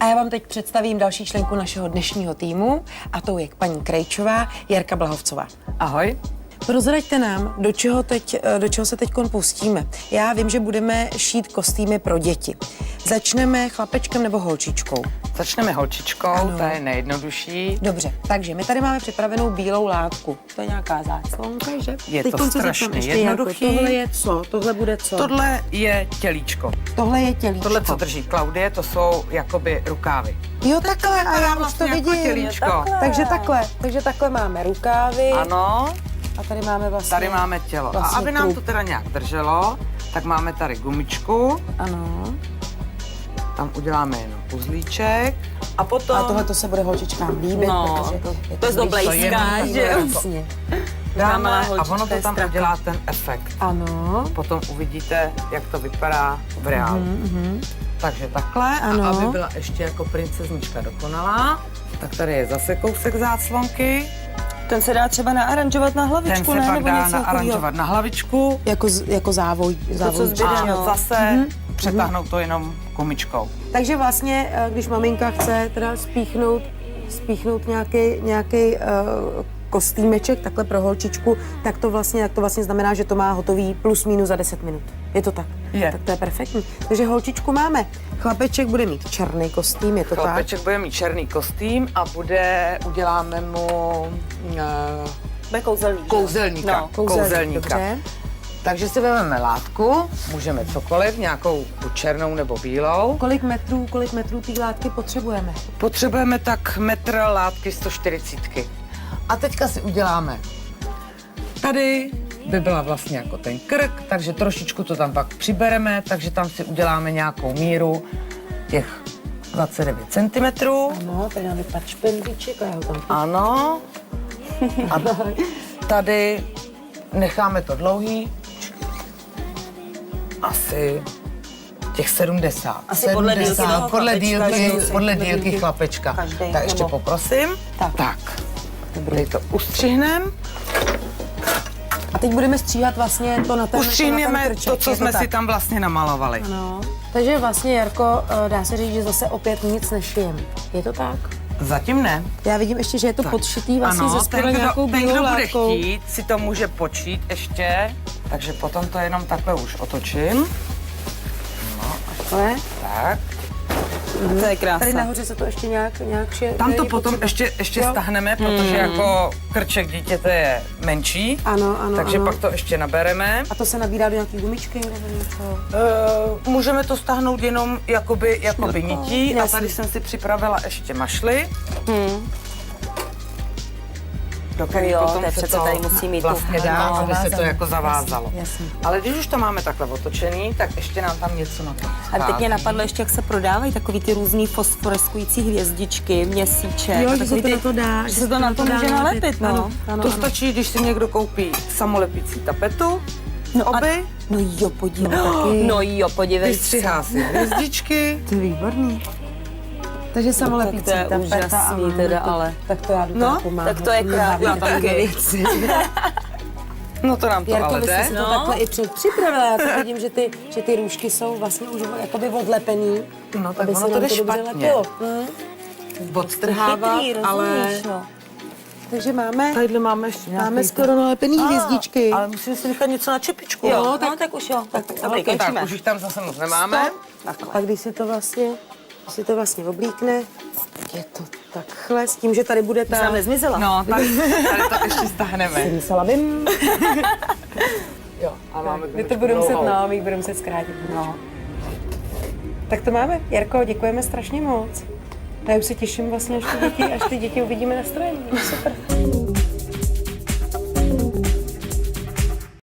A já vám teď představím další členku našeho dnešního týmu a tou je paní Krejčová, Jarka Blahovcová. Ahoj. Prozraďte nám, do čeho se teď pustíme. Já vím, že budeme šít kostýmy pro děti. Začneme chlapečkem nebo holčičkou? Začneme holčičkou, Ano. ta je nejjednodušší. Dobře, takže my tady máme připravenou bílou látku. To je nějaká záclonka, že? Je to Teďkon se strašně zeptám ještě, jednoduchý. Jarko, tohle je co? Tohle bude co? Tohle je tělíčko. Tohle je tělíčko. Tohle, co drží Klaudie, to jsou jakoby rukávy. Jo, takhle, a já už to vlastně jako vidím. tělíčko. Takže takhle máme rukávy. Ano, A tady máme vlastně... tady máme tělo. vlastně A aby nám trup. to teda nějak drželo, tak máme tady gumičku. Ano. Tam uděláme jenom uzlíček. A potom... A tohle to se bude holčičkám líbit, No, protože to je zoblejská, že jo? Jasně. dáme a holčička ono to je tam straka. udělá ten efekt. Ano. Potom uvidíte, jak to vypadá v reálu. Takže takhle, Ano. a aby byla ještě jako princeznička dokonalá, tak tady je zase kousek záclonky. Ten se dá třeba naaranžovat na hlavičku, Ten se ne? pak Nebo dá něco takového. naaranžovat na hlavičku Jako závoj. co zbyde, a no. zase přetáhnout to jenom gumičkou. Takže vlastně, když maminka chce teda spíchnout nějaký kostýmeček takhle pro holčičku, tak to vlastně znamená, že to má hotový plus minus za 10 minut. Je to tak? Je. Tak to je perfektní. Takže holčičku máme. Chlapeček bude mít černý kostým, je to tak? Chlapeček bude mít černý kostým a uděláme mu Bude kouzelník. kouzelníka. No. Kouzelník, dobře. Takže si vezmeme látku, můžeme cokoliv, nějakou buď černou nebo bílou. Kolik metrů té látky potřebujeme? Potřebujeme tak metr látky 140. A teďka si uděláme. Tady by byla vlastně jako ten krk, takže trošičku to tam pak přibereme, takže tam si uděláme nějakou míru těch 29 cm. Ano, tady nám vypadá špendlíček a já ho tam... Ano. A tady necháme to dlouhý. Asi těch 70. Asi podle dílky toho podle dílky chlapečka. Každý, Tak ještě nebo- poprosím. Tak. Tady to ustřihneme. A teď budeme stříhat vlastně to na ten Ustřihneme krček, to, co je jsme tak? si tam vlastně namalovali. No. Takže vlastně, Jarko, dá se říct, že zase opět nic nešijem. Je to tak? Zatím ne. Já vidím ještě, že je to podšitý vlastně ze spoda nějakou ten, bílou kdo bude látkou. chtít, si to může počít ještě. Takže potom to jenom takhle už otočím. Takhle. Tak. To je krása. Tady nahoře se to ještě nějak Tam to je potom potřeba. ještě Jo. stáhneme, protože jako krček dítěte je menší. Ano, Takže ano. pak to ještě nabereme. A to se nabírá do nějaký gumičky nebo něco? Můžeme to stáhnout jenom jakoby nití. A jasně. tady jsem si připravila ještě mašly. Do který Jo, potom to je se přece tady musí mít tu vlastně dá, aby se to jako zavázalo. Jasně. Ale když už to máme takhle otočený, tak ještě nám tam něco na to A teď mě schází. napadlo ještě, jak se prodávají takový ty různý fosforeskující hvězdičky, měsíček. Jo, a že takový se to na to dá. Že se to na to může nalepit, no. Ano, ano, To ano. stačí, když si někdo koupí samolepící tapetu, oby, No jo, podívej. No jo, podívej se. vystřihá si hvězdičky. To je výborný. Takže samolepící Tak to je tapeta, úžasný ano, teda, to- ale. Tak to já jdu No, teda pomáhat. tak to je krásný taky. věci. No to nám to Jarko, ale vy jste jde. si to No. takhle i připravila. Já to vidím, že ty růžky jsou vlastně už jakoby odlepený. No tak aby ono se to nám jde dobře špatně. lepilo. Odstrhávat, Chytrý, ale rozumíš, no. Takže máme tadyhle ještě máme skoro nalepený hvězdičky. Ale musíme si nechat něco na čepičku. Jo, no. no, tak už jo. Tak dobrý, Tak končíme. už jich tam zase moc nemáme. A když si to vlastně oblíkne, tak je to takhle, s tím, že tady bude Už ta... nám nezmizela. No, tady to ještě stáhneme. Myslela bym. Jo, a máme My to budeme muset zkrátit. No. Tak to máme. Jarko, děkujeme strašně moc. Já už se těším vlastně, až ty děti uvidíme na strojení. Super.